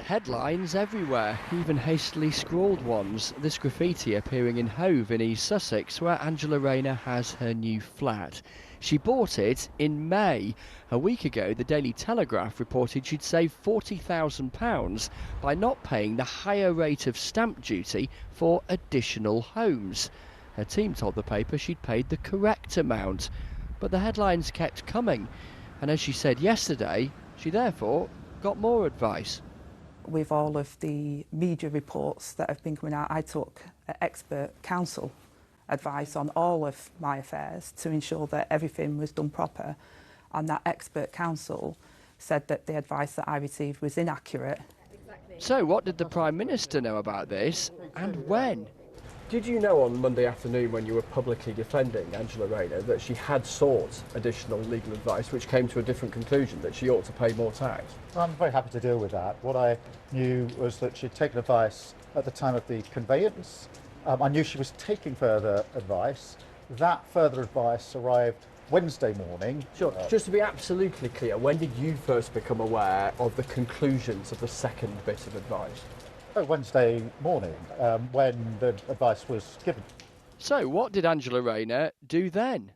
Headlines everywhere, even hastily scrawled ones. This graffiti appearing in Hove in East Sussex, where Angela Rayner has her new flat. She bought it in May. A week ago, the Daily Telegraph reported she'd saved £40,000 by not paying the higher rate of stamp duty for additional homes. Her team told the paper she'd paid the correct amount. But the headlines kept coming, and as she said yesterday, she therefore got more advice. With all of the media reports that have been coming out, I took expert counsel advice on all of my affairs to ensure that everything was done proper, and that expert counsel said that the advice that I received was inaccurate. So what did the Prime Minister know about this, and when? Did you know on Monday afternoon, when you were publicly defending Angela Rayner, that she had sought additional legal advice which came to a different conclusion, that she ought to pay more tax? Well, I'm very happy to deal with that. What I knew was that she'd taken advice at the time of the conveyance. I knew she was taking further advice. That further advice arrived Wednesday morning. Sure. Just to be absolutely clear, when did you first become aware of the conclusions of the second bit of advice? Wednesday morning, when the advice was given. So what did Angela Rayner do then?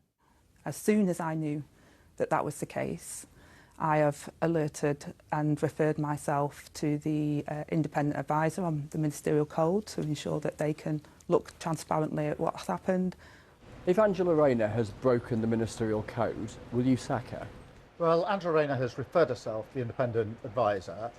As soon as I knew that that was the case, I have alerted and referred myself to the independent advisor on the ministerial code to ensure that they can look transparently at what's happened. If Angela Rayner has broken the ministerial code, will you sack her? Well, Angela Rayner has referred herself to the independent advisor.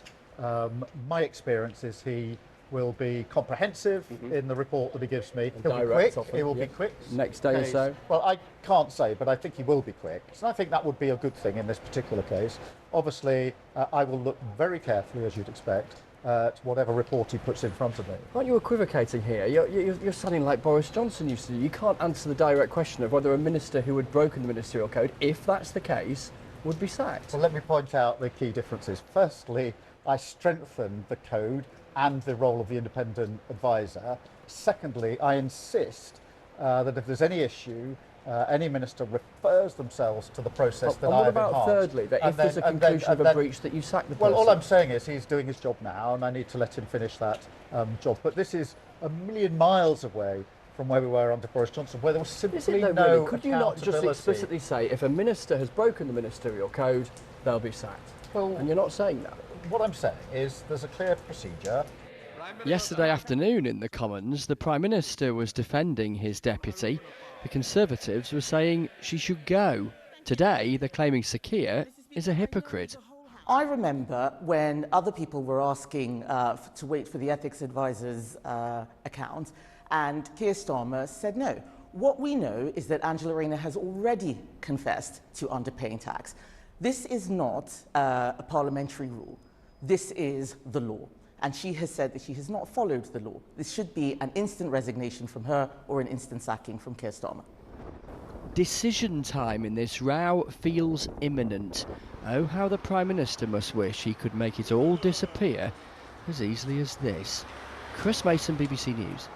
My experience is he will be comprehensive in the report that he gives me. He'll be quick. He will be quick. Next day or so? Well, I can't say, but I think he will be quick. So I think that would be a good thing in this particular case. Obviously, I will look very carefully, as you'd expect, at whatever report he puts in front of me. Aren't you equivocating here? You're sounding like Boris Johnson used to do. You can't answer the direct question of whether a minister who had broken the ministerial code, if that's the case, would be sacked. Well, let me point out the key differences. Firstly, I strengthened the code and the role of the independent advisor. Secondly, I insist that if there's any issue, any minister refers themselves to the process that I have enhanced. What about thirdly, that if there's a conclusion of a breach, that you sack the person? Well, all I'm saying is he's doing his job now, and I need to let him finish that job. But this is a million miles away from where we were under Boris Johnson, where there was simply no really? Could you not just accountability. explicitly say if a minister has broken the ministerial code, they'll be sacked? Well, and you're not saying that. What I'm saying is there's a clear procedure. Yesterday afternoon in the Commons, the Prime Minister was defending his deputy. The Conservatives were saying she should go. Today, they're claiming Sir Keir is a hypocrite. I remember when other people were asking to wait for the ethics advisor's account, and Keir Starmer said no. What we know is that Angela Rayner has already confessed to underpaying tax. This is not a parliamentary rule. This is the law. And she has said that she has not followed the law. This should be an instant resignation from her or an instant sacking from Keir Starmer. Decision time in this row feels imminent. Oh, how the Prime Minister must wish he could make it all disappear as easily as this. Chris Mason, BBC News.